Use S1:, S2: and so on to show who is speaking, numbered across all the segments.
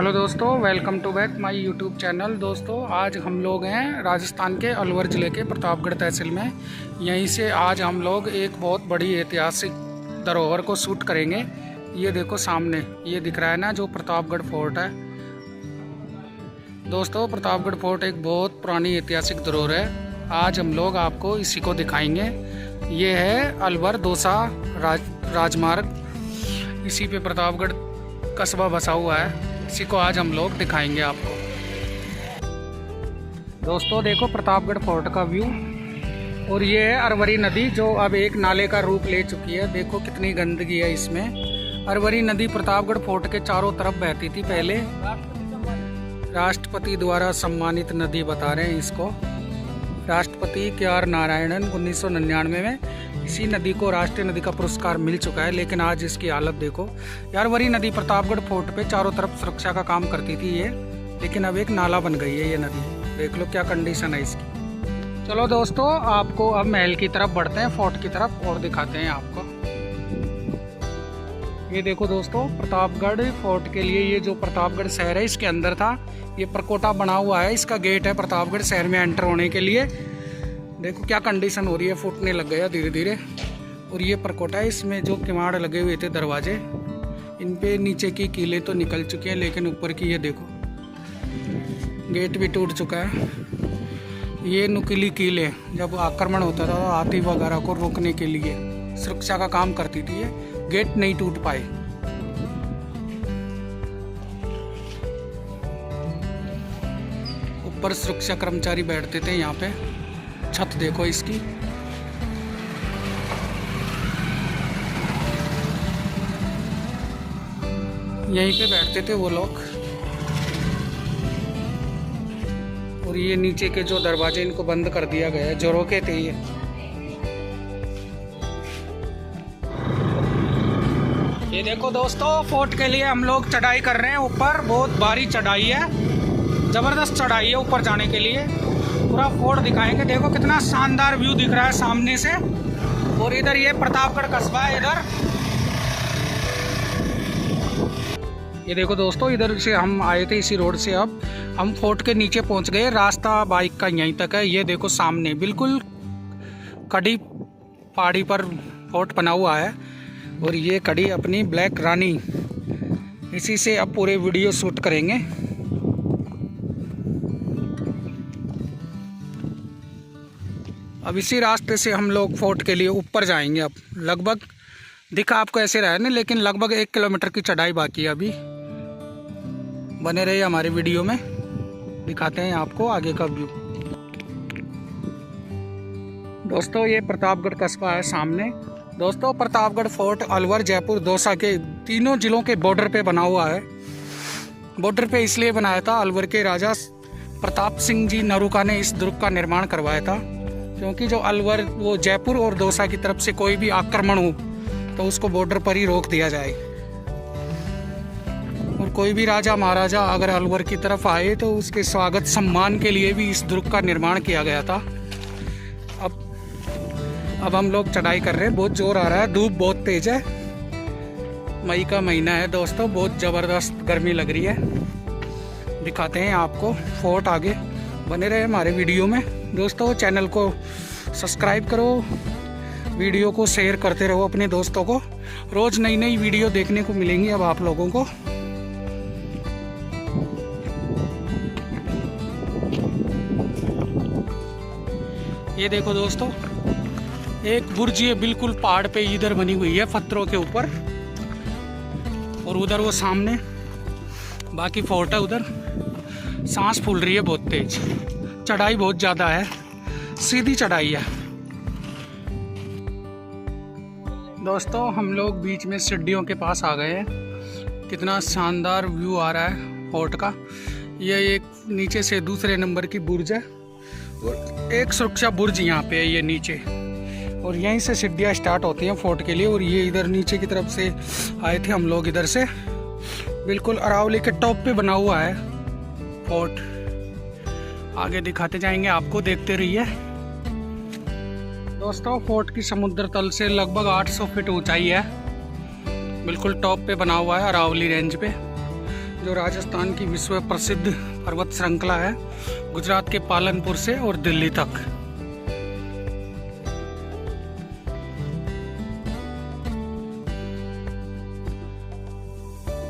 S1: Hello दोस्तों, welcome to back my YouTube channel. दोस्तों आज हम लोग हैं राजस्थान के अलवर ज़िले के प्रतापगढ़ तहसील में। यहीं से आज हम लोग एक बहुत बड़ी ऐतिहासिक धरोहर को शूट करेंगे। ये देखो सामने ये दिख रहा है ना, जो प्रतापगढ़ फोर्ट है। दोस्तों प्रतापगढ़ फोर्ट एक बहुत पुरानी ऐतिहासिक धरोहर है। आज हम लोग आपको इसी को दिखाएंगे। ये है अलवर दौसा राजमार्ग, इसी पे प्रतापगढ़ कस्बा बसा हुआ है। इसी को आज हम लोग दिखाएंगे आपको। दोस्तों देखो प्रतापगढ़ फोर्ट का व्यू, और ये है अरवरी नदी जो अब एक नाले का रूप ले चुकी है। देखो कितनी गंदगी है इसमें। अरवरी नदी प्रतापगढ़ फोर्ट के चारों तरफ बहती थी पहले। राष्ट्रपति द्वारा सम्मानित नदी बता रहे हैं इसको। राष्ट्रपति KR नारायणन 1999 में इसी नदी को राष्ट्रीय नदी का पुरस्कार मिल चुका है। लेकिन आज इसकी हालत देखो यार। अरवरी नदी प्रतापगढ़ फोर्ट पे चारों तरफ सुरक्षा का काम करती थी ये, लेकिन अब एक नाला बन गई है ये नदी। देख लो क्या कंडीशन है इसकी। चलो दोस्तों आपको अब महल की तरफ बढ़ते हैं, फोर्ट की तरफ, और दिखाते हैं आपको। ये देखो दोस्तों प्रतापगढ़ फोर्ट के लिए ये जो प्रतापगढ़ शहर है इसके अंदर था, ये परकोटा बना हुआ है। इसका गेट है प्रतापगढ़ शहर में एंटर होने के लिए। देखो क्या कंडीशन हो रही है, फूटने लग गया धीरे धीरे। और ये परकोटा है, इसमें जो किवाड़ लगे हुए थे दरवाजे, इन पे नीचे की कीलें तो निकल चुकी हैं, लेकिन ऊपर की ये देखो गेट भी टूट चुका है। ये नुकीली कीलें जब आक्रमण होता था हाथी वगैरह को रोकने के लिए सुरक्षा का काम करती थी, ये गेट नहीं टूट पाए। ऊपर सुरक्षा कर्मचारी बैठते थे यहाँ पे। छत देखो इसकी। यहीं पे बैठते थे वो लोग। और ये नीचे के जो दरवाजे इनको बंद कर दिया गया है, जो रोके थे ये देखो दोस्तों फोर्ट के लिए हम लोग चढ़ाई कर रहे हैं ऊपर। बहुत भारी चढ़ाई है, जबरदस्त चढ़ाई है ऊपर जाने के लिए। पूरा फोर्ट दिखाएंगे। देखो कितना शानदार व्यू दिख रहा है सामने से। और इधर ये प्रतापगढ़ कस्बा है इधर। ये देखो दोस्तों इधर से हम आए थे इसी रोड से, अब हम फोर्ट के नीचे पहुंच गए। रास्ता बाइक का यहीं तक है। ये देखो सामने बिल्कुल कड़ी पहाड़ी पर फोर्ट बना हुआ है। और ये कड़ी अपनी ब्लैक रानी, इसी से अब पूरे वीडियो शूट करेंगे। अब इसी रास्ते से हम लोग फोर्ट के लिए ऊपर जाएंगे। अब लगभग दिखा आपको ऐसे रहा है ना, लेकिन लगभग 1 किलोमीटर की चढ़ाई बाकी है अभी। बने रहिए हमारे वीडियो में, दिखाते हैं आपको आगे का व्यू। दोस्तों ये प्रतापगढ़ कस्बा है सामने। दोस्तों प्रतापगढ़ फोर्ट अलवर, जयपुर, दौसा के तीनों जिलों के बॉर्डर पे बना हुआ है। बॉर्डर पे इसलिए बनाया था, अलवर के राजा प्रताप सिंह जी नरूका ने इस दुर्ग का निर्माण करवाया था। क्योंकि जो अलवर वो जयपुर और दौसा की तरफ से कोई भी आक्रमण हो तो उसको बॉर्डर पर ही रोक दिया जाए। और कोई भी राजा महाराजा अगर अलवर की तरफ आए तो उसके स्वागत सम्मान के लिए भी इस दुर्ग का निर्माण किया गया था। अब हम लोग चढ़ाई कर रहे हैं। बहुत जोर आ रहा है, धूप बहुत तेज है। मई का महीना है दोस्तों, बहुत ज़बरदस्त गर्मी लग रही है। दिखाते हैं आपको फोर्ट आगे। बने रहे हमारे वीडियो में। दोस्तों चैनल को सब्सक्राइब करो, वीडियो को शेयर करते रहो अपने दोस्तों को। रोज़ नई नई वीडियो देखने को मिलेंगी अब आप लोगों को। ये देखो दोस्तों एक बुर्ज ये बिल्कुल पहाड़ पे इधर बनी हुई है पत्थरों के ऊपर। और उधर वो सामने बाकी फोर्ट है उधर। सांस फूल रही है बहुत तेज। चढ़ाई बहुत ज़्यादा है, सीधी चढ़ाई है। दोस्तों हम लोग बीच में सीढ़ियों के पास आ गए हैं। कितना शानदार व्यू आ रहा है फोर्ट का। ये एक नीचे से दूसरे नंबर की बुर्ज है, और एक सुरक्षा बुर्ज यहाँ पे है ये नीचे। और यहीं से सीढ़ियाँ स्टार्ट होती हैं फोर्ट के लिए। और ये इधर नीचे की तरफ से आए थे हम लोग, इधर से बिल्कुल अरावली के टॉप पे बना हुआ है फोर्ट। आगे दिखाते जाएंगे आपको, देखते रहिए। दोस्तों फोर्ट की समुद्र तल से लगभग 800 फीट ऊंचाई है। बिल्कुल टॉप पे बना हुआ है अरावली रेंज पे। जो राजस्थान की विश्व प्रसिद्ध पर्वत श्रृंखला है, गुजरात के पालनपुर से और दिल्ली तक।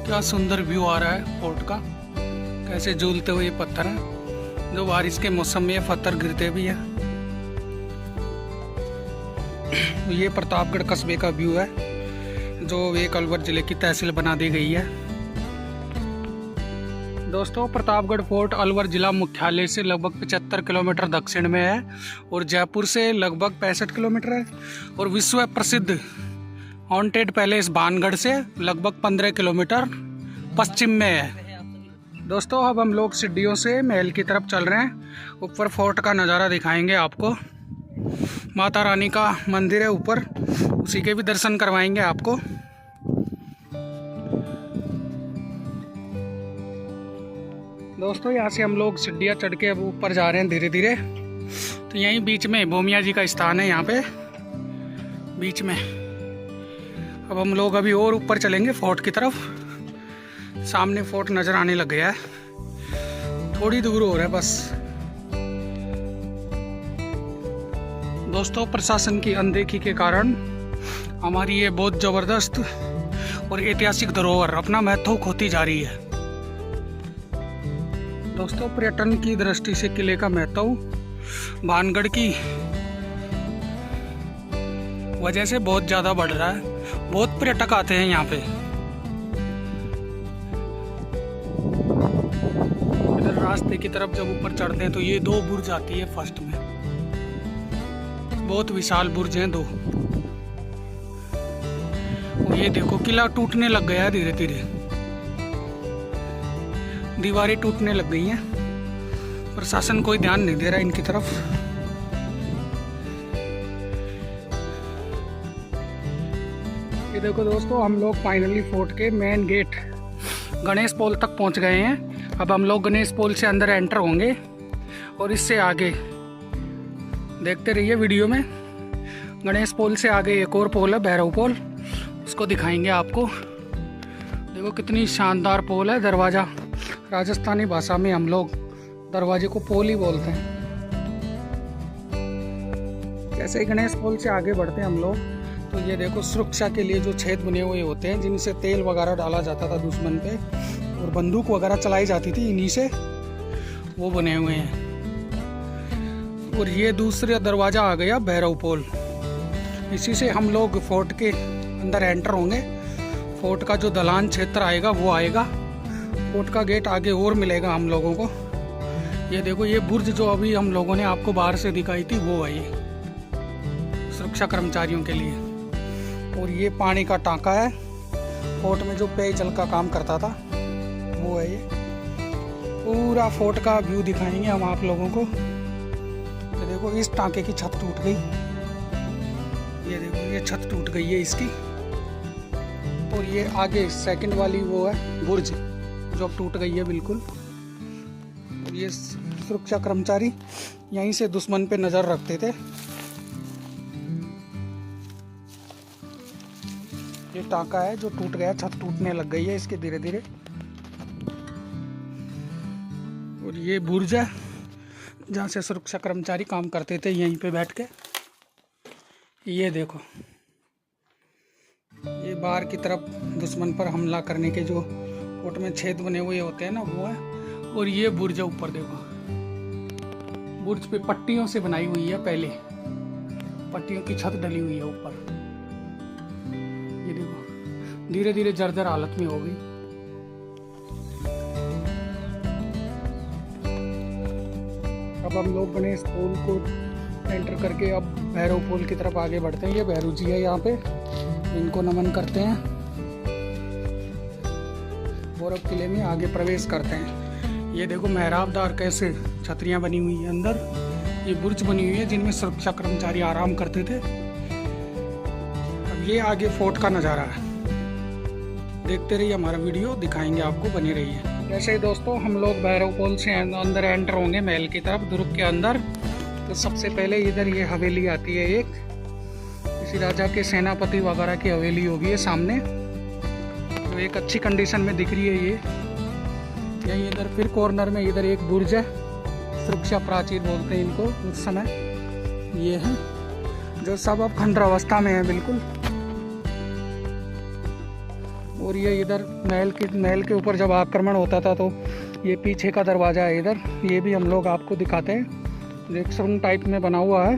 S1: क्या सुंदर व्यू आ रहा है फोर्ट का, कैसे झूलते हुए पत्थर हैं, जो बारिश के मौसम में ये पत्थर गिरते भी हैं। ये प्रतापगढ़ कस्बे का व्यू है, जो एक अलवर जिले की तहसील बना दी गई है। दोस्तों, प्रतापगढ़ फोर्ट अलवर जिला मुख्यालय से लगभग 75 किलोमीटर दक्षिण में है और जयपुर से लगभग 65 किलोमीटर है, और विश्व प्रसिद्ध हॉन्टेड पैलेस भानगढ़ से लगभग 15 किलोमीटर पश्चिम में है। दोस्तों, अब हम लोग सीढ़ियों से महल की तरफ चल रहे हैं। ऊपर फोर्ट का नज़ारा दिखाएंगे आपको। माता रानी का मंदिर है ऊपर, उसी के भी दर्शन करवाएंगे आपको। दोस्तों, यहाँ से हम लोग सीढ़ियाँ चढ़ के अब ऊपर जा रहे हैं धीरे धीरे। तो यहीं बीच में भूमिया जी का स्थान है, यहाँ पे बीच में। अब हम लोग अभी और ऊपर चलेंगे फोर्ट की तरफ। सामने फोर्ट नज़र आने लग गया है, थोड़ी दूर हो रहा है बस। दोस्तों, प्रशासन की अनदेखी के कारण हमारी ये बहुत ज़बरदस्त और ऐतिहासिक धरोहर अपना महत्व खोती जा रही है। दोस्तों, पर्यटन की दृष्टि से किले का महत्व भानगढ़ की वजह से बहुत ज़्यादा बढ़ रहा है। बहुत पर्यटक आते हैं यहाँ पे। इधर रास्ते की तरफ जब ऊपर चढ़ते हैं तो ये 2 बुर्ज आती है फर्स्ट में। बहुत विशाल बुर्ज हैं 2। और ये देखो, किला टूटने लग गया है धीरे धीरे, दीवारें टूटने लग गई हैं। प्रशासन कोई ध्यान नहीं दे रहा इनकी तरफ। ये देखो दोस्तों, हम लोग फाइनली फोर्ट के मेन गेट गणेश पोल तक पहुंच गए हैं। अब हम लोग गणेश पोल से अंदर एंटर होंगे और इससे आगे देखते रहिए वीडियो में। गणेश पोल से आगे एक और पोल है, भैरव पोल, उसको दिखाएंगे आपको। देखो कितनी शानदार पोल है। दरवाज़ा, राजस्थानी भाषा में हम लोग दरवाजे को पोल ही बोलते हैं। जैसे ही गणेश पोल से आगे बढ़ते हैं हम लोग, तो ये देखो सुरक्षा के लिए जो छेद बने हुए होते हैं, जिनसे तेल वगैरह डाला जाता था दुश्मन पे और बंदूक वगैरह चलाई जाती थी, इन्हीं से वो बने हुए हैं। और ये दूसरा दरवाज़ा आ गया भैरव पोल। इसी से हम लोग फोर्ट के अंदर एंटर होंगे। फोर्ट का जो दलान क्षेत्र आएगा वो आएगा। फोर्ट का गेट आगे और मिलेगा हम लोगों को। ये देखो, ये बुर्ज जो अभी हम लोगों ने आपको बाहर से दिखाई थी वो है ये, सुरक्षा कर्मचारियों के लिए। और ये पानी का टांका है, फोर्ट में जो पेयजल का काम करता था वो है ये। पूरा फोर्ट का व्यू दिखाएंगे हम आप लोगों को। ये देखो, इस टांके की छत टूट गई। ये देखो, ये छत टूट गई है इसकी। और ये आगे सेकंड वाली वो है बुर्ज, जो अब टूट गई है बिल्कुल। और ये सुरक्षा कर्मचारी यहीं से दुश्मन पे नज़र रखते थे। ये टांका है जो टूट गया, छत टूटने लग गई है इसके धीरे धीरे। और ये बुर्ज है जहाँ से सुरक्षा कर्मचारी काम करते थे, यहीं पे बैठ के। ये देखो, ये बाहर की तरफ दुश्मन पर हमला करने के जो कोट में छेद बने हुए होते हैं ना, वो है। और ये बुर्ज ऊपर देखो, बुर्ज पे पट्टियों से बनाई हुई है, पहले पट्टियों की छत डली हुई है ऊपर। ये देखो, धीरे धीरे जर्जर हालत में हो गई। अब हम लोग गणेश पोल को एंटर करके अब भैरव पोल की तरफ आगे बढ़ते हैं। ये भैरव जी है यहाँ पे, इनको नमन करते हैं और अब किले में आगे प्रवेश करते हैं। ये देखो मेहराबदार कैसे छतरियाँ बनी हुई है अंदर। ये बुर्ज बनी हुई है जिनमें सुरक्षा कर्मचारी आराम करते थे। अब ये आगे फोर्ट का नज़ारा है, देखते रहिए हमारा वीडियो, दिखाएंगे आपको, बने रहिए। जैसे ही दोस्तों हम लोग भैरव पोल से अंदर एंटर होंगे महल की तरफ, दुर्ग के अंदर, तो सबसे पहले इधर ये हवेली आती है एक, किसी राजा के सेनापति वगैरह की हवेली होगी ये सामने, तो एक अच्छी कंडीशन में दिख रही है ये। यही इधर फिर कॉर्नर में इधर एक बुर्ज है, सुरक्षा प्राचीर बोलते हैं इनको उस समय। ये है जो सब अब खंडरावस्था में है बिल्कुल। और ये इधर महल के ऊपर जब आक्रमण होता था तो ये पीछे का दरवाज़ा है इधर, ये भी हम लोग आपको दिखाते हैं। एक सुरंग टाइप में बना हुआ है।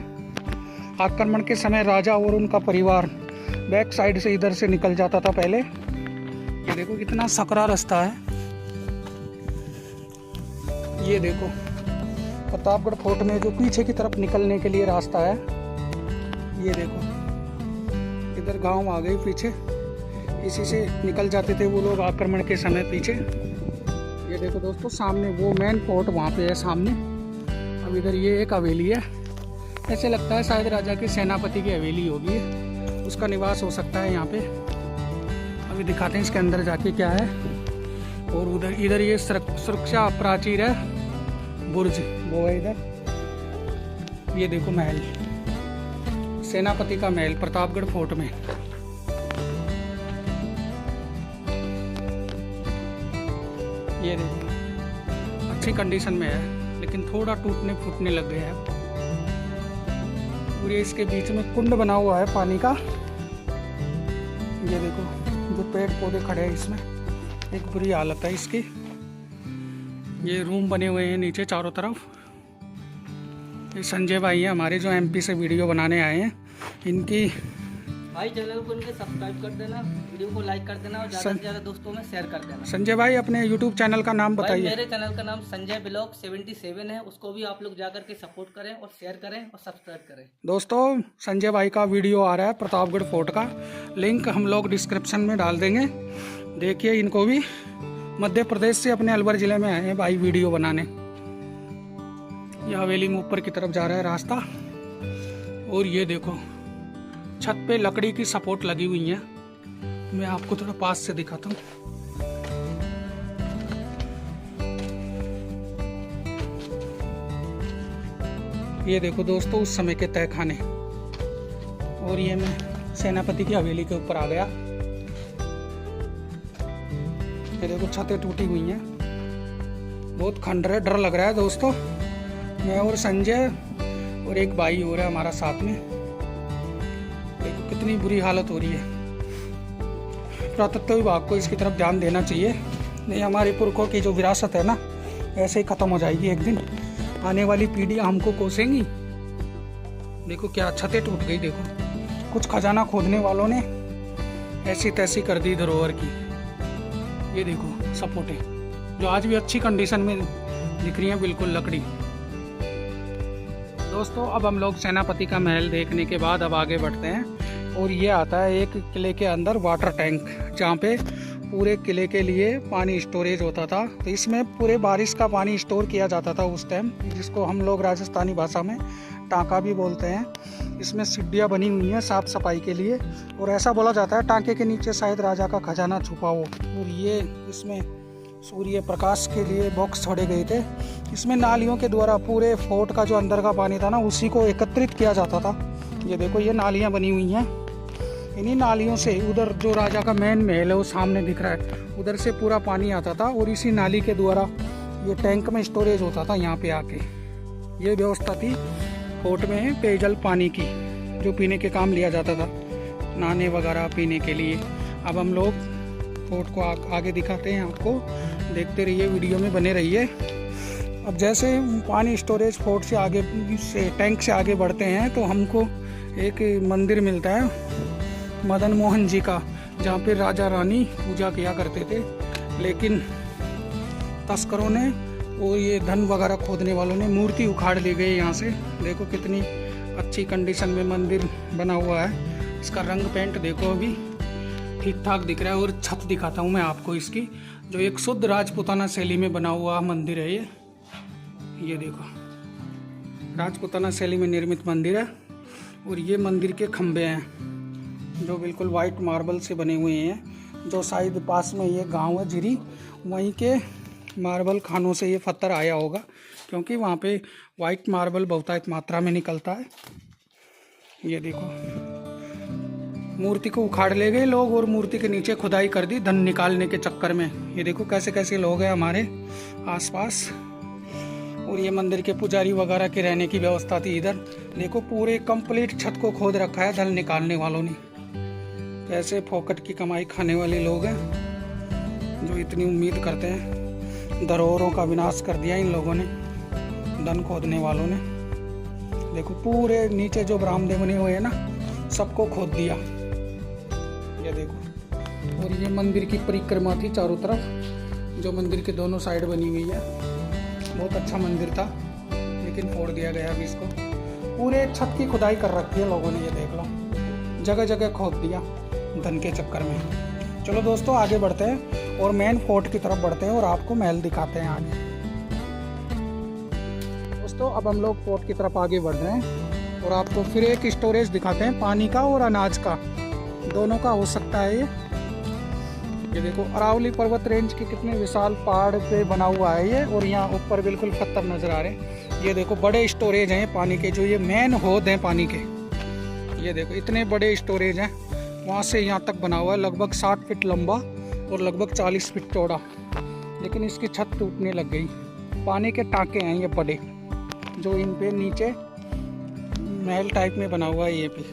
S1: आक्रमण के समय राजा और उनका परिवार बैक साइड से इधर से निकल जाता था पहले। ये देखो कितना सकरा रास्ता है। ये देखो प्रतापगढ़ फोर्ट में जो पीछे की तरफ निकलने के लिए रास्ता है। ये देखो इधर गांव आ गई पीछे, इसी से निकल जाते थे वो लोग आक्रमण के समय पीछे। ये देखो दोस्तों सामने वो मेन फोर्ट वहाँ पे है सामने। अब इधर ये एक हवेली है, ऐसे लगता है शायद राजा के सेनापति की हवेली होगी, उसका निवास हो सकता है यहाँ पे। अभी दिखाते हैं इसके अंदर जाके क्या है। और उधर इधर ये सुरक्षा प्राचीर है, बुर्ज वो है इधर। ये देखो महल, सेनापति का महल प्रतापगढ़ फोर्ट में। ये देखो अच्छी कंडीशन में है, लेकिन थोड़ा टूटने फूटने लग गया है। और ये इसके बीच में कुंड बना हुआ है पानी का। ये देखो जो पेड़ पौधे खड़े हैं इसमें, एक बुरी हालत है इसकी। ये रूम बने हुए हैं नीचे चारों तरफ। ये संजय भाई हैं हमारे जो एमपी से वीडियो बनाने आए हैं। इनकी
S2: भाई चैनल को इनके सब्सक्राइब कर देना, वीडियो को लाइक कर देना और ज़्यादा से ज़्यादा दोस्तों में शेयर कर देना।
S1: संजय भाई अपने यूट्यूब चैनल का नाम बताइए।
S2: मेरे चैनल का नाम संजय ब्लॉग 77 है, उसको भी आप लोग जाकर के सपोर्ट करें और शेयर करें और सब्सक्राइब करें।
S1: दोस्तों संजय भाई का वीडियो आ रहा है प्रतापगढ़ फोर्ट का, लिंक हम लोग डिस्क्रिप्शन में डाल देंगे। देखिए इनको भी मध्य प्रदेश से अपने अलवर जिले में आए हैं भाई वीडियो बनाने। ये हवेली में ऊपर की तरफ जा रहा है रास्ता। और ये देखो छत पे लकड़ी की सपोर्ट लगी हुई है, मैं आपको थोड़ा पास से दिखाता हूँ। ये देखो दोस्तों उस समय के तहखाने। और ये मैं सेनापति की हवेली के ऊपर आ गया। ये देखो छतें टूटी हुई हैं, बहुत खंडर है, डर लग रहा है दोस्तों। मैं और संजय और एक भाई हो रहा है हमारा साथ में। देखो कितनी बुरी हालत हो रही है। पुरातत्व विभाग को इसकी तरफ ध्यान देना चाहिए, नहीं हमारे पुरखों की जो विरासत है ना ऐसे ही ख़त्म हो जाएगी एक दिन। आने वाली पीढ़ियाँ हमको कोसेंगी। देखो क्या छतें टूट गई। देखो कुछ खजाना खोदने वालों ने ऐसी तैसी कर दी धरोहर की। ये देखो सपोर्टें जो आज भी अच्छी कंडीशन में दिख रही हैं, बिल्कुल लकड़ी। दोस्तों अब हम लोग सेनापति का महल देखने के बाद अब आगे बढ़ते हैं। और ये आता है एक किले के अंदर वाटर टैंक, जहाँ पे पूरे किले के लिए पानी स्टोरेज होता था। तो इसमें पूरे बारिश का पानी स्टोर किया जाता था उस टाइम, जिसको हम लोग राजस्थानी भाषा में टाँका भी बोलते हैं। इसमें सीढ़ियाँ बनी हुई हैं साफ सफाई के लिए। और ऐसा बोला जाता है टाँके के नीचे शायद राजा का खजाना छुपा हो। और ये इसमें सूर्य प्रकाश के लिए बॉक्स छोड़े गए थे। इसमें नालियों के द्वारा पूरे फोर्ट का जो अंदर का पानी था ना उसी को एकत्रित किया जाता था। ये देखो ये नालियाँ बनी हुई हैं, इन्हीं नालियों से उधर जो राजा का मेन महल है वो सामने दिख रहा है, उधर से पूरा पानी आता था और इसी नाली के द्वारा ये टैंक में स्टोरेज होता था यहाँ पे आके। ये व्यवस्था थी फोर्ट में पेयजल पानी की, जो पीने के काम लिया जाता था, नहाने वगैरह पीने के लिए। अब हम लोग फोर्ट को आगे दिखाते हैं आपको, देखते रहिए, वीडियो में बने रहिए। अब जैसे पानी स्टोरेज फोर्ट से आगे से टैंक से आगे बढ़ते हैं तो हमको एक मंदिर मिलता है मदन मोहन जी का, जहाँ पे राजा रानी पूजा किया करते थे। लेकिन तस्करों ने और ये धन वगैरह खोदने वालों ने मूर्ति उखाड़ ली गई यहाँ से। देखो कितनी अच्छी कंडीशन में मंदिर बना हुआ है। इसका रंग पेंट देखो अभी ठीक ठाक दिख रहा है। और छत दिखाता हूँ मैं आपको इसकी, जो एक शुद्ध राजपूताना शैली में बना हुआ मंदिर है ये देखो राजपूताना शैली में निर्मित मंदिर है। और ये मंदिर के खंभे हैं जो बिल्कुल वाइट मार्बल से बने हुए हैं, जो शायद पास में ये गांव है जिरी, वहीं के मार्बल खानों से ये पत्थर आया होगा, क्योंकि वहाँ पे वाइट मार्बल बहुतायत मात्रा में निकलता है। ये देखो मूर्ति को उखाड़ ले गए लोग और मूर्ति के नीचे खुदाई कर दी धन निकालने के चक्कर में। ये देखो कैसे कैसे लोग हैं हमारे आसपास। और ये मंदिर के पुजारी वगैरह के रहने की व्यवस्था थी इधर। देखो पूरे कंप्लीट छत को खोद रखा है धन निकालने वालों ने। कैसे फोकट की कमाई खाने वाले लोग हैं जो इतनी उम्मीद करते हैं। धरोहरों का विनाश कर दिया इन लोगों ने, धन खोदने वालों ने। देखो पूरे नीचे जो बरामदे बने हुए हैं ना, सबको खोद दिया। ये देखो। और ये मंदिर की परिक्रमा थी चारों तरफ, जो मंदिर के दोनों साइड बनी हुई है। बहुत अच्छा मंदिर था, लेकिन फोड़ दिया गया अभी इसको। पूरे छत की खुदाई कर रखी है लोगों ने, ये देख लो, जगह जगह खोद दिया धन के चक्कर में। चलो दोस्तों आगे बढ़ते हैं और मेन फोर्ट की तरफ बढ़ते हैं और आपको महल दिखाते हैं आगे। दोस्तों अब हम लोग फोर्ट की तरफ आगे बढ़ रहे हैं और आपको फिर एक स्टोरेज दिखाते हैं, पानी का और अनाज का, दोनों का हो सकता है ये देखो अरावली पर्वत रेंज के कितने विशाल पहाड़ पे बना हुआ है ये। और यहाँ ऊपर बिल्कुल पत्थर नजर आ रहे हैं। ये देखो बड़े स्टोरेज हैं पानी के, जो ये मेन होद हैं पानी के। ये देखो इतने बड़े स्टोरेज हैं, वहाँ से यहाँ तक बना हुआ है, लगभग 60 फीट लंबा और लगभग 40 फीट चौड़ा। लेकिन इसकी छत टूटने लग गई। पानी के टाँके हैं ये बड़े, जो इन पे नीचे महल टाइप में बना हुआ है। ये भी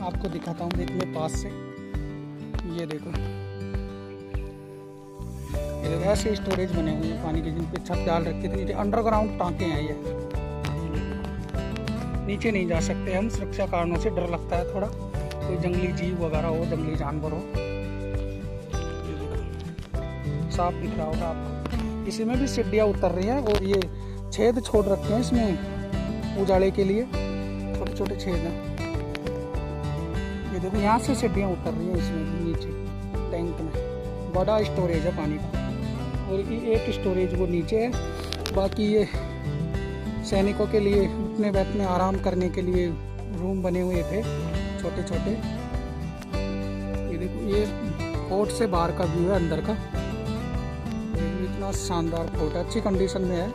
S1: आपको दिखाता हूँ देखने पास से। ये देखो ऐसे स्टोरेज बने हुए हैं पानी के, जिन पे छत डाल रखी थी। नीचे अंडरग्राउंड टाँके हैं ये। नीचे नहीं जा सकते हम, सुरक्षा कारणों से डर लगता है थोड़ा, कोई जंगली जीव वगैरह हो, जंगली जानवर हो। साफ दिख रहा होगा आपको। इसी में भी सीढ़ियाँ उतर रही हैं और ये छेद छोड़ रखे हैं इसमें उजाले के लिए, छोटे छोटे छेद हैं। ये देखो यहाँ से सीढ़ियाँ उतर रही हैं इसमें नीचे टैंक में। बड़ा स्टोरेज है पानी का। और एक स्टोरेज वो नीचे है, बाकी ये सैनिकों के लिए उठने बैठने आराम करने के लिए रूम बने हुए थे छोटे छोटे। ये देखो ये फोर्ट से बाहर का व्यू है, अंदर का। इतना शानदार फोर्ट है, अच्छी कंडीशन में है,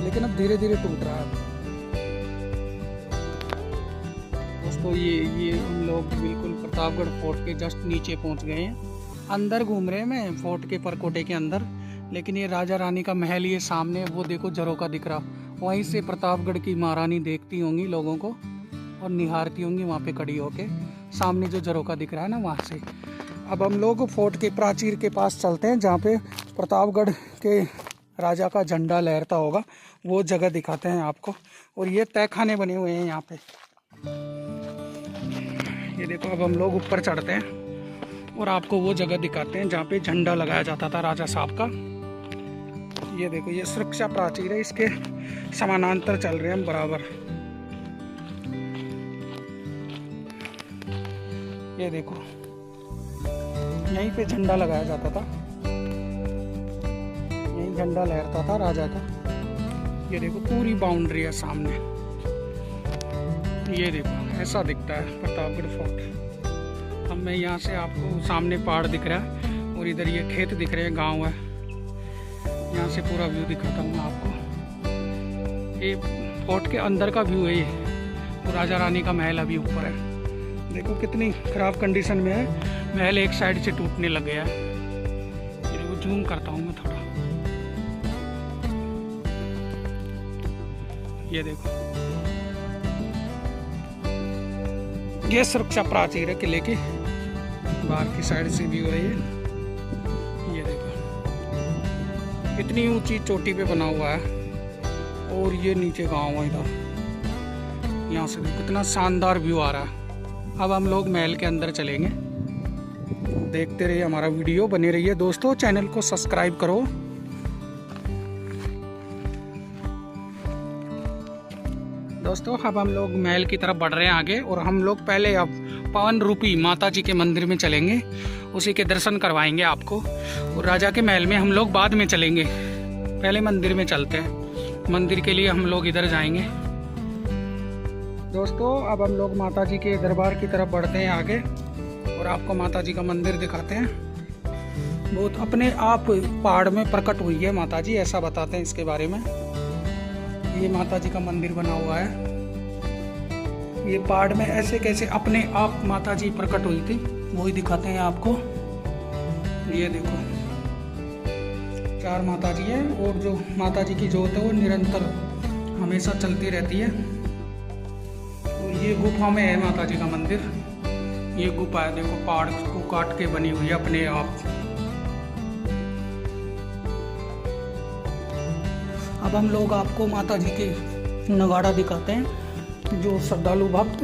S1: लेकिन अब धीरे धीरे टूट रहा है। दोस्तों ये हम लोग बिल्कुल प्रतापगढ़ फोर्ट के जस्ट नीचे पहुंच गए हैं। अंदर घूम रहे हैं मैं फोर्ट के परकोटे के अंदर, लेकिन ये राजा रानी का महल ये सामने वो देखो झरोका दिख रहा। वहीं से प्रतापगढ़ की महारानी देखती होंगी लोगों को और निहारती होंगी वहाँ पे खड़ी होके। सामने जो झरोका दिख रहा है ना, वहाँ से। अब हम लोग फोर्ट के प्राचीर के पास चलते हैं, जहाँ पे प्रतापगढ़ के राजा का झंडा लहरता होगा, वो जगह दिखाते हैं आपको। और ये तहखाने बने हुए हैं यहाँ पे। ये देखो अब हम लोग ऊपर चढ़ते हैं और आपको वो जगह दिखाते हैं जहाँ पे झंडा लगाया जाता था राजा साहब का। ये देखो ये सुरक्षा प्राचीर है, इसके समानांतर चल रहे हैं हम बराबर। ये देखो यहीं पे झंडा लगाया जाता था, यहीं झंडा लहरता था राजा का। ये देखो पूरी बाउंड्री है सामने। ये देखो ऐसा दिखता है प्रतापगढ़ फोर्ट। अब मैं यहाँ से आपको सामने पहाड़ दिख रहा है और इधर ये खेत दिख रहे हैं, गांव है। यहाँ से पूरा व्यू दिखाता हूँ मैं आपको। ये फोर्ट के अंदर का व्यू है ये। तो राजा रानी का महल अभी ऊपर है। देखो कितनी खराब कंडीशन में है, महल एक साइड से टूटने लग गया है। ये देखो जूम करता हूँ मैं थोड़ा। ये देखो ये सुरक्षा प्राचीर है किले की, बाहर की साइड से व्यू है ये देखो इतनी ऊंची चोटी पे बना हुआ है। और ये नीचे गांव है इधर, यहाँ से देखो कितना शानदार व्यू आ रहा है। अब हम लोग महल के अंदर चलेंगे। देखते रहिए हमारा वीडियो, बने रहिए दोस्तों, चैनल को सब्सक्राइब करो। दोस्तों अब हम लोग महल की तरफ बढ़ रहे हैं आगे, और हम लोग पहले अब पवन रूपी माता जी के मंदिर में चलेंगे, उसी के दर्शन करवाएंगे आपको। और राजा के महल में हम लोग बाद में चलेंगे, पहले मंदिर में चलते हैं। मंदिर के लिए हम लोग इधर जाएंगे। दोस्तों अब हम लोग माता जी के दरबार की तरफ बढ़ते हैं आगे, और आपको माता जी का मंदिर दिखाते हैं। बहुत अपने आप पहाड़ में प्रकट हुई है माता जी, ऐसा बताते हैं इसके बारे में। ये माता जी का मंदिर बना हुआ है। ये पहाड़ में ऐसे कैसे अपने आप माता जी प्रकट हुई थी, वही दिखाते हैं आपको। ये देखो 4 माता जी है, और जो माता जी की जोत है वो निरंतर हमेशा चलती रहती है। और ये गुफा में है माता जी का मंदिर। ये गुफा है, देखो पहाड़ को काट के बनी हुई है अपने आप। अब हम लोग आपको माता जी के नगाड़ा दिखाते हैं, जो श्रद्धालु भक्त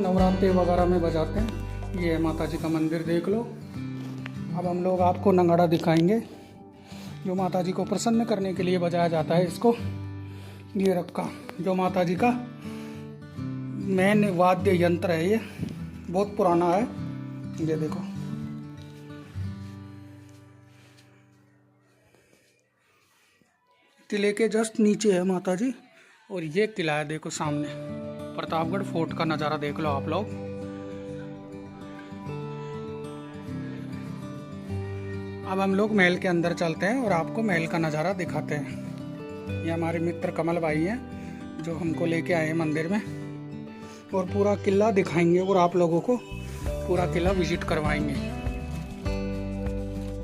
S1: नवरात्रि वगैरह में बजाते हैं। ये है माता जी का मंदिर, देख लो। अब हम लोग आपको नगाड़ा दिखाएंगे, जो माता जी को प्रसन्न करने के लिए बजाया जाता है इसको। ये रखा, जो माता जी का मेन वाद्य यंत्र है, ये बहुत पुराना है। ये देखो, किले के जस्ट नीचे है माता जी। और ये किला है, देखो सामने प्रतापगढ़ फोर्ट का नज़ारा देख लो आप लोग। अब हम लोग महल के अंदर चलते हैं और आपको महल का नज़ारा दिखाते हैं। ये हमारे मित्र कमल भाई हैं, जो हमको लेके आए हैं मंदिर में, और पूरा किला दिखाएंगे और आप लोगों को पूरा किला विजिट करवाएंगे।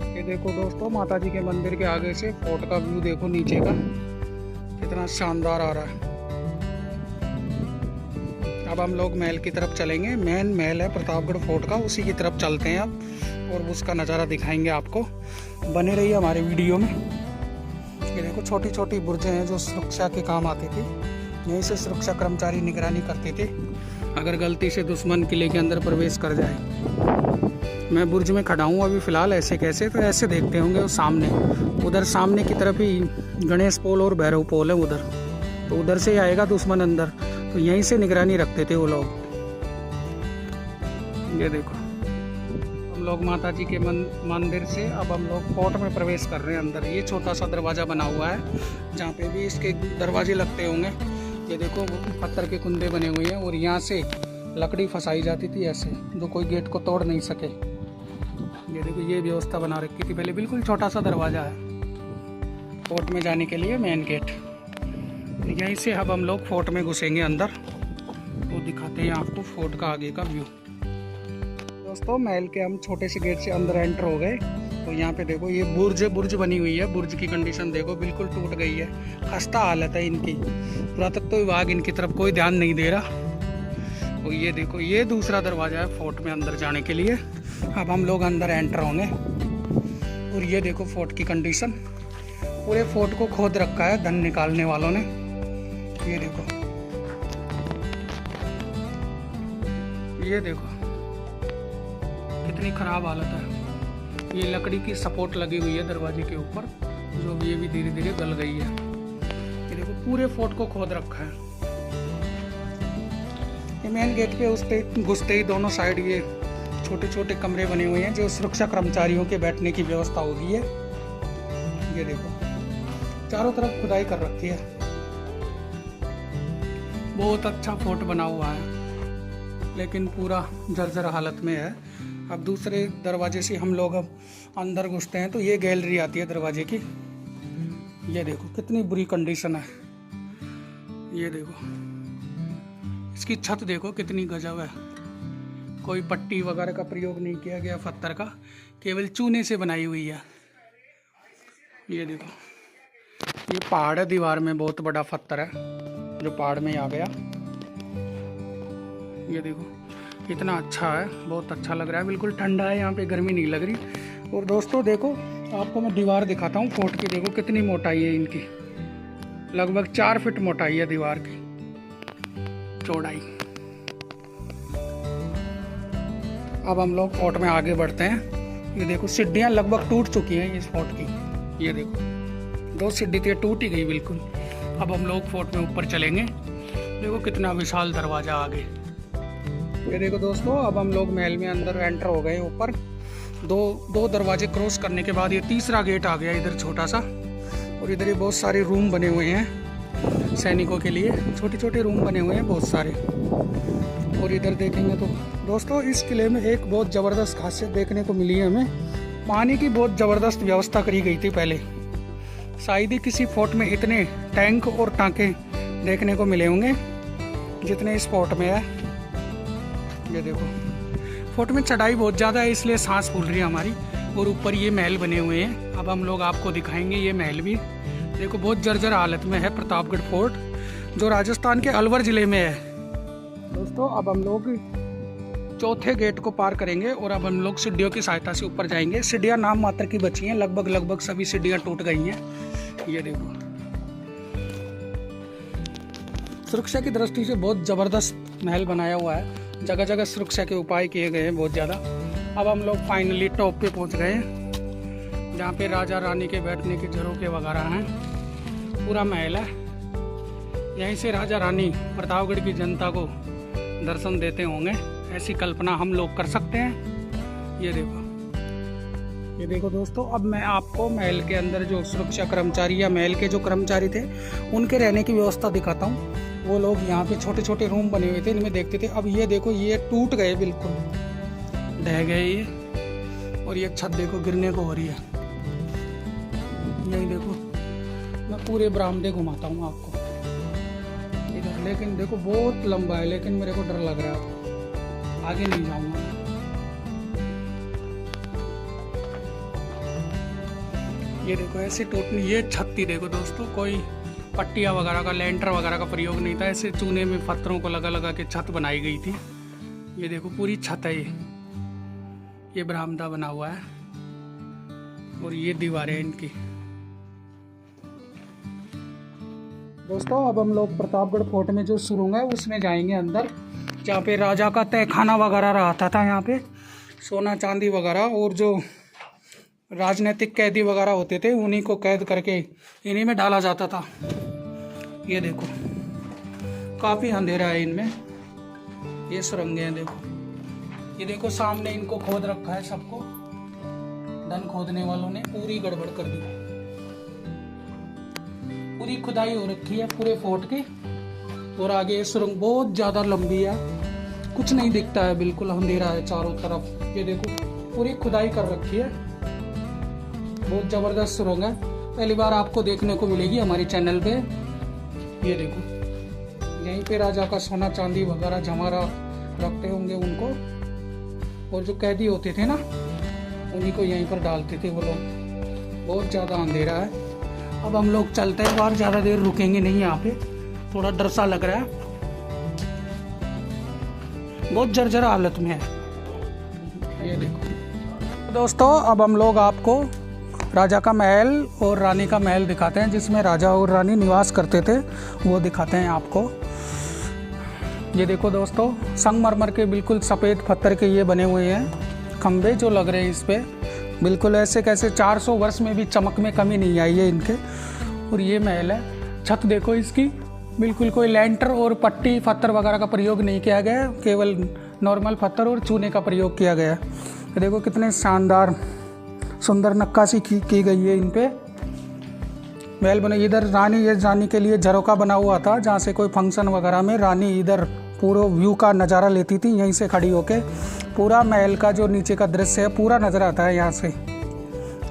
S1: ये देखो दोस्तों, माता जी के मंदिर के आगे से फोर्ट का व्यू देखो नीचे का, कितना शानदार आ रहा है। अब हम लोग महल की तरफ चलेंगे। मेन महल है प्रतापगढ़ फोर्ट का, उसी की तरफ चलते हैं अब, और उसका नज़ारा दिखाएंगे आपको। बने रहिए हमारे वीडियो में। ये देखो छोटी छोटी बुर्जें हैं जो सुरक्षा के काम आती थी। यहीं से सुरक्षा कर्मचारी निगरानी करते थे अगर गलती से दुश्मन किले के अंदर प्रवेश कर जाए। मैं बुर्ज में खड़ा हूँ अभी फ़िलहाल। ऐसे कैसे, तो ऐसे देखते होंगे वो सामने, उधर सामने की तरफ ही गणेश पोल और भैरव पोल है उधर, तो उधर से ही आएगा दुश्मन अंदर, तो यहीं से निगरानी रखते थे वो लोग। ये देखो, हम लोग माता जी के मंदिर से अब हम लोग फोर्ट में प्रवेश कर रहे हैं अंदर। ये छोटा सा दरवाज़ा बना हुआ है, जहाँ पे भी इसके दरवाजे लगते होंगे। ये देखो पत्थर के कुंदे बने हुए हैं, और यहाँ से लकड़ी फंसाई जाती थी ऐसे, जो कोई गेट को तोड़ नहीं सके। ये देखो, ये व्यवस्था बना रखी थी पहले। बिल्कुल छोटा सा दरवाज़ा है फोर्ट में जाने के लिए, मेन गेट। यहीं से अब हम लोग फोर्ट में घुसेंगे अंदर, तो दिखाते हैं आपको फोर्ट का आगे का व्यू। दोस्तों, महल के हम छोटे से गेट से अंदर एंटर हो गए। तो यहाँ पे देखो, ये बुर्ज बनी हुई है। बुर्ज की कंडीशन देखो, बिल्कुल टूट गई है, खस्ता हालत है इनकी। पुरातत्व विभाग इनकी तरफ कोई ध्यान नहीं दे रहा। और ये देखो, ये दूसरा दरवाज़ा है फोर्ट में अंदर जाने के लिए। अब हम लोग अंदर एंटर होंगे। और ये देखो फोर्ट की कंडीशन, पूरे फोर्ट को खोद रखा है धन निकालने वालों ने। ये देखो, ये देखो कितनी खराब हालत है। ये लकड़ी की सपोर्ट लगी हुई है दरवाजे के ऊपर, जो ये भी धीरे धीरे गल गई है। ये देखो, पूरे फोर्ट को खोद रखा है। ये मेन गेट पे उसपे घुसते ही दोनों साइड ये छोटे छोटे कमरे बने हुए हैं, जो सुरक्षा कर्मचारियों के बैठने की व्यवस्था होगी है। ये देखो, चारों तरफ खुदाई कर रखी है। बहुत अच्छा फोर्ट बना हुआ है, लेकिन पूरा जर्जर हालत में है। अब दूसरे दरवाजे से हम लोग अब अंदर घुसते हैं, तो ये गैलरी आती है दरवाजे की। ये देखो कितनी बुरी कंडीशन है। ये देखो, इसकी छत देखो कितनी गजब है। कोई पट्टी वगैरह का प्रयोग नहीं किया गया पत्थर का, केवल चूने से बनाई हुई है। ये देखो, ये पहाड़ है, दीवार में बहुत बड़ा पत्थर है जो पहाड़ में आ गया। ये देखो कितना अच्छा है, बहुत अच्छा लग रहा है। बिल्कुल ठंडा है, यहाँ पे गर्मी नहीं लग रही। और दोस्तों देखो, आपको मैं दीवार दिखाता हूँ फोर्ट की। देखो कितनी मोटाई है इनकी, लगभग 4 फीट मोटाई है दीवार की चौड़ाई। अब हम लोग फोर्ट में आगे बढ़ते हैं। ये देखो, सीढ़ियाँ लगभग टूट चुकी हैं इस फोर्ट की। ये देखो, 2 सीढ़ी थी, टूट ही गई बिल्कुल। अब हम लोग फोर्ट में ऊपर चलेंगे। देखो कितना विशाल दरवाज़ा आगे। ये देखो दोस्तों, अब हम लोग महल में अंदर एंटर हो गए ऊपर। दो दरवाजे क्रॉस करने के बाद ये तीसरा गेट आ गया इधर छोटा सा। और इधर ये बहुत सारे रूम बने हुए हैं सैनिकों के लिए, छोटे छोटे रूम बने हुए हैं बहुत सारे। और इधर देखेंगे तो दोस्तों, इस किले में एक बहुत ज़बरदस्त खासियत देखने को मिली है हमें। पानी की बहुत ज़बरदस्त व्यवस्था करी गई थी पहले। शायद ही किसी फोर्ट में इतने टैंक और टांके देखने को मिले होंगे जितने इस फोर्ट में है। ये देखो, फोर्ट में चढ़ाई बहुत ज़्यादा है, इसलिए सांस फूल रही है हमारी। और ऊपर ये महल बने हुए हैं, अब हम लोग आपको दिखाएंगे ये महल भी। देखो बहुत जर्जर हालत में है प्रतापगढ़ फोर्ट, जो राजस्थान के अलवर ज़िले में है। दोस्तों अब हम लोग चौथे गेट को पार करेंगे और अब हम लोग सीढ़ियों की सहायता से ऊपर जाएंगे। सीढ़ियाँ नाम मात्र की बची हैं, लगभग सभी सीढ़ियाँ टूट गई हैं। ये देखो, सुरक्षा की दृष्टि से बहुत ज़बरदस्त महल बनाया हुआ है, जगह जगह सुरक्षा के उपाय किए गए हैं बहुत ज़्यादा। अब हम लोग फाइनली टॉप पे पहुंच गए हैं, जहाँ पे राजा रानी के बैठने के झरोखे वगैरह हैं। पूरा महल है, यहीं से राजा रानी प्रतापगढ़ की जनता को दर्शन देते होंगे, ऐसी कल्पना हम लोग कर सकते हैं। ये देखो दोस्तों, अब मैं आपको महल के अंदर जो सुरक्षा कर्मचारी या महल के जो कर्मचारी थे उनके रहने की व्यवस्था दिखाता हूँ। वो लोग यहाँ पे छोटे छोटे रूम बने हुए थे, इनमें देखते थे। अब ये देखो, ये टूट गए, बिल्कुल ढह गए ये। और ये छत देखो गिरने को हो रही है। यही देखो, मैं पूरे बरामदे घुमाता हूँ आपको इधर। लेकिन देखो बहुत लंबा है, लेकिन मेरे को डर लग रहा है, आगे नहीं जाऊँगा। ये देखो ऐसे टूटनी, ये छत थी। देखो दोस्तों, कोई पट्टियाँ वगैरह का, लेंटर वगैरह का प्रयोग नहीं था, ऐसे चूने में पत्थरों को लगा के छत बनाई गई थी। ये देखो पूरी छत है ये बरामदा बना हुआ है और ये दीवारें इनकी। दोस्तों अब हम लोग प्रतापगढ़ फोर्ट में जो सुरंग है उसमें जाएंगे अंदर, जहाँ पे राजा का तहखाना वगैरह रहता था। यहाँ पे सोना चांदी वगैरह, और जो राजनीतिक कैदी वगैरह होते थे उन्हीं को कैद करके इन्हीं में डाला जाता था। ये देखो काफ़ी अंधेरा है इनमें, ये सुरंगें हैं। देखो ये देखो सामने इनको खोद रखा है सबको, धन खोदने वालों ने पूरी गड़बड़ कर दी। पूरी खुदाई हो रखी है पूरे फोर्ट की। और आगे ये सुरंग बहुत ज़्यादा लंबी है, कुछ नहीं दिखता है, बिल्कुल अंधेरा है चारों तरफ। ये देखो पूरी खुदाई कर रखी है, बहुत ज़बरदस्त सुरंग है। पहली बार आपको देखने को मिलेगी हमारी चैनल पे। ये देखो यहीं पे राजा का सोना चांदी वगैरह जमा रखते होंगे उनको, और जो कैदी होते थे ना उन्हीं को यहीं पर डालते थे वो लोग। बहुत ज़्यादा अंधेरा है। अब हम लोग चलते हैं बाहर, ज़्यादा देर रुकेंगे नहीं यहाँ पे, थोड़ा डर सा लग रहा है, बहुत जर्जर हालत में है। ये देखो दोस्तों, अब हम लोग आपको राजा का महल और रानी का महल दिखाते हैं, जिसमें राजा और रानी निवास करते थे, वो दिखाते हैं आपको। ये देखो दोस्तों, संगमरमर के बिल्कुल सफ़ेद पत्थर के ये बने हुए हैं खंबे जो लग रहे हैं इस पे, बिल्कुल ऐसे कैसे 400 वर्ष में भी चमक में कमी नहीं आई है इनके। और ये महल है, छत देखो इसकी, बिल्कुल कोई लेंटर और पट्टी पत्थर वगैरह का प्रयोग नहीं किया गया है, केवल नॉर्मल पत्थर और चूने का प्रयोग किया गया है। देखो कितने शानदार सुंदर नक्काशी की गई है इन पे। महल बने इधर रानी, ये रानी के लिए झरोका बना हुआ था, जहाँ से कोई फंक्शन वगैरह में रानी इधर पूरा व्यू का नज़ारा लेती थी, यहीं से खड़ी होके। पूरा महल का जो नीचे का दृश्य है पूरा नज़र आता है यहाँ से।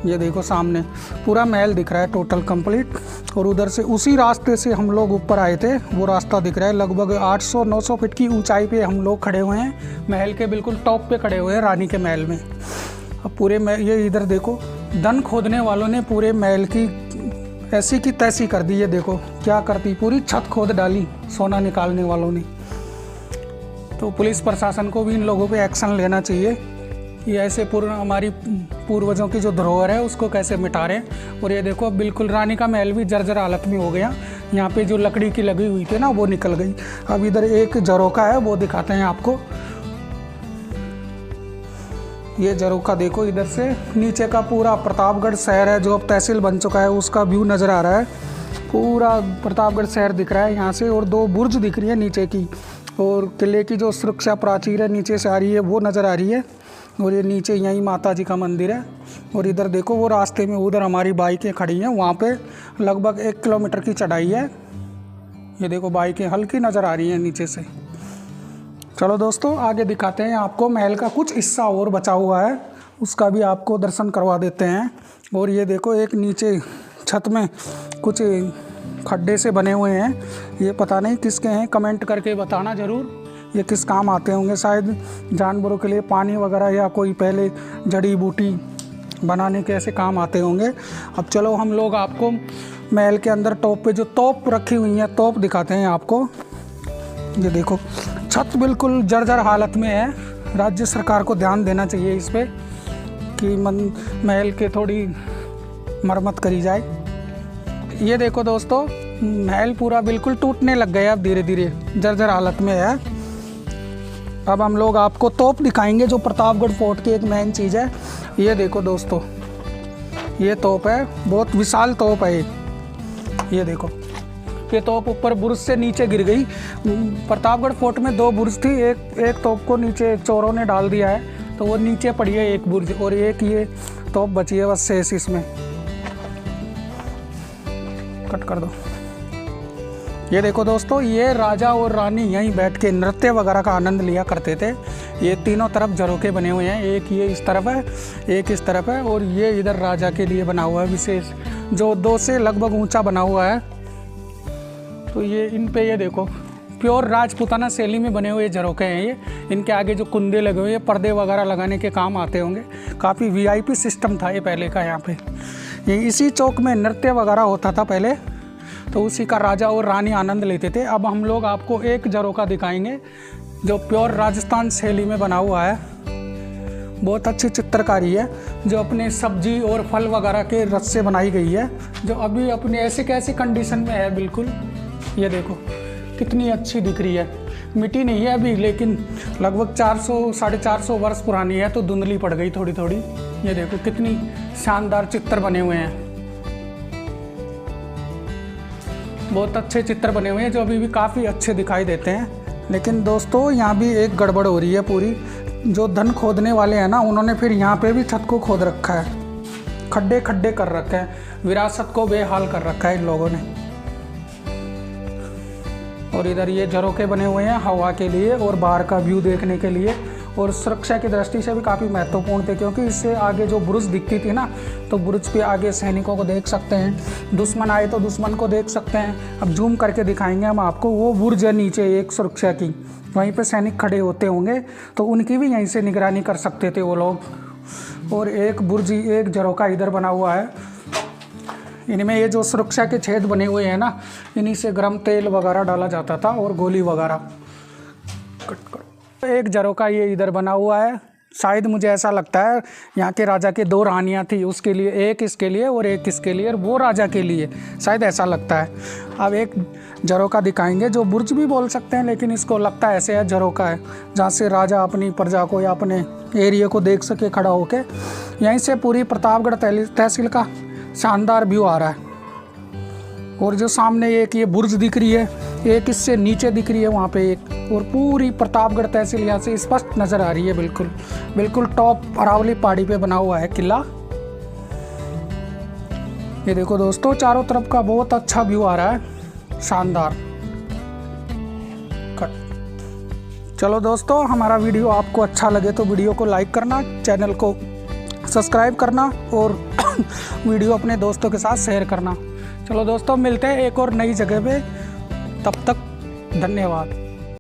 S1: ये देखो सामने पूरा महल दिख रहा है टोटल कंप्लीट। और उधर से उसी रास्ते से हम लोग ऊपर आए थे, वो रास्ता दिख रहा है। लगभग 800-900 फीट की ऊंचाई पे हम लोग खड़े हुए हैं, महल के बिल्कुल टॉप पे खड़े हुए हैं रानी के महल में। अब पूरे ये इधर देखो, धन खोदने वालों ने पूरे महल की ऐसी की तैसी कर दी। ये देखो क्या करती, पूरी छत खोद डाली सोना निकालने वालों ने। तो पुलिस प्रशासन को भी इन लोगों पे एक्शन लेना चाहिए कि ऐसे हमारी पूर्वजों की जो धरोहर है उसको कैसे मिटा रहे हैं। और ये देखो बिल्कुल रानी का महल भी जर्जर हालत में हो गया, यहाँ पे जो लकड़ी की लगी हुई थी ना वो निकल गई। अब इधर एक झरोका है वो दिखाते हैं आपको। ये झरोका देखो, इधर से नीचे का पूरा प्रतापगढ़ शहर है जो अब तहसील बन चुका है, उसका व्यू नज़र आ रहा है। पूरा प्रतापगढ़ शहर दिख रहा है यहाँ से, और 2 बुर्ज दिख रही है नीचे की, और किले की जो सुरक्षा प्राचीर है नीचे से आ रही है वो नज़र आ रही है। और ये नीचे यहीं माता जी का मंदिर है। और इधर देखो वो रास्ते में उधर हमारी बाइकें खड़ी हैं, वहाँ पे लगभग 1 किलोमीटर की चढ़ाई है। ये देखो बाइकें हल्की नज़र आ रही हैं नीचे से। चलो दोस्तों आगे दिखाते हैं आपको, महल का कुछ हिस्सा और बचा हुआ है उसका भी आपको दर्शन करवा देते हैं। और ये देखो एक नीचे छत में कुछ खड्डे से बने हुए हैं, ये पता नहीं किसके हैं, कमेंट करके बताना ज़रूर ये किस काम आते होंगे, शायद जानवरों के लिए पानी वगैरह या कोई पहले जड़ी बूटी बनाने के ऐसे काम आते होंगे। अब चलो हम लोग आपको महल के अंदर टॉप पे जो तोप रखी हुई है तोप दिखाते हैं आपको। ये देखो छत बिल्कुल जर्जर हालत में है, राज्य सरकार को ध्यान देना चाहिए इस पर कि महल के थोड़ी मरम्मत करी जाए। ये देखो दोस्तों महल पूरा बिल्कुल टूटने लग गया, अब धीरे धीरे जर्जर हालत में है। अब हम लोग आपको तोप दिखाएंगे जो प्रतापगढ़ फोर्ट की एक मेन चीज़ है। ये देखो दोस्तों ये तोप है, बहुत विशाल तोप है ये देखो। ये तोप ऊपर बुर्ज से नीचे गिर गई। प्रतापगढ़ फोर्ट में 2 बुर्ज थी, एक तोप को नीचे चोरों ने डाल दिया है तो वो नीचे पड़ी है एक बुर्ज, और एक ये तोप बची है बस शेष इसमें। कट कर दो। ये देखो दोस्तों ये राजा और रानी यहीं बैठ के नृत्य वगैरह का आनंद लिया करते थे। ये तीनों तरफ झरोखे बने हुए हैं, एक ये इस तरफ है, एक इस तरफ है, और ये इधर राजा के लिए बना हुआ है विशेष, जो 2 से लगभग ऊंचा बना हुआ है। तो ये इन पे ये देखो प्योर राजपूताना शैली में बने हुए झरोखे हैं ये। इनके आगे जो कुंदे लगे हुए हैं पर्दे वगैरह लगाने के काम आते होंगे। काफ़ी VIP सिस्टम था ये पहले का यहाँ पे। ये इसी चौक में नृत्य वगैरह होता था पहले, तो उसी का राजा और रानी आनंद लेते थे। अब हम लोग आपको एक झरोखा दिखाएंगे जो प्योर राजस्थान शैली में बना हुआ है। बहुत अच्छी चित्रकारी है जो अपने सब्जी और फल वगैरह के रस से बनाई गई है, जो अभी अपने ऐसे कैसी कंडीशन में है बिल्कुल। ये देखो कितनी अच्छी दिख रही है, मिट्टी नहीं है अभी लेकिन लगभग 400-450 वर्ष पुरानी है, तो धुंधली पड़ गई थोड़ी थोड़ी। ये देखो कितनी शानदार चित्र बने हुए हैं, बहुत अच्छे चित्र बने हुए हैं जो अभी भी काफ़ी अच्छे दिखाई देते हैं। लेकिन दोस्तों यहाँ भी एक गड़बड़ हो रही है पूरी। जो धन खोदने वाले हैं ना उन्होंने फिर यहाँ पे भी छत को खोद रखा है, खड्डे खड्डे कर रखे हैं, विरासत को बेहाल कर रखा है इन लोगों ने। और इधर ये झरोखे बने हुए हैं हवा के लिए और बाहर का व्यू देखने के लिए, और सुरक्षा की दृष्टि से भी काफ़ी महत्वपूर्ण थे क्योंकि इससे आगे जो बुर्ज दिखती थी ना, तो बुर्ज पे आगे सैनिकों को देख सकते हैं, दुश्मन आए तो दुश्मन को देख सकते हैं। अब जूम करके दिखाएंगे हम आपको, वो बुर्ज है नीचे एक सुरक्षा की, वहीं पे सैनिक खड़े होते होंगे तो उनकी भी यहीं से निगरानी कर सकते थे वो लोग। और एक बुर्ज एक झरोखा इधर बना हुआ है, इनमें ये जो सुरक्षा के छेद बने हुए हैं ना, इन्हीं से गर्म तेल वगैरह डाला जाता था और गोली वगैरह। एक झरोखा ये इधर बना हुआ है, शायद मुझे ऐसा लगता है यहाँ के राजा के 2 रानियाँ थी, उसके लिए एक इसके लिए और एक इसके लिए, और वो राजा के लिए, शायद ऐसा लगता है। अब एक झरोखा दिखाएंगे जो बुर्ज भी बोल सकते हैं, लेकिन इसको लगता है ऐसे है झरोखा है, जहाँ से राजा अपनी प्रजा को या अपने एरिया को देख सके खड़ा होके। यहीं से पूरी प्रतापगढ़ तहसील का शानदार व्यू आ रहा है। और जो सामने एक ये बुर्ज दिख रही है, एक इससे नीचे दिख रही है वहाँ पे एक, और पूरी प्रतापगढ़ तहसील यहाँ से स्पष्ट नज़र आ रही है। बिल्कुल बिल्कुल टॉप अरावली पहाड़ी पे बना हुआ है किला। ये देखो दोस्तों चारों तरफ का बहुत अच्छा व्यू आ रहा है, शानदार। चलो दोस्तों हमारा वीडियो आपको अच्छा लगे तो वीडियो को लाइक करना, चैनल को सब्सक्राइब करना और वीडियो अपने दोस्तों के साथ शेयर करना। चलो दोस्तों मिलते हैं एक और नई जगह पे, तब तक धन्यवाद।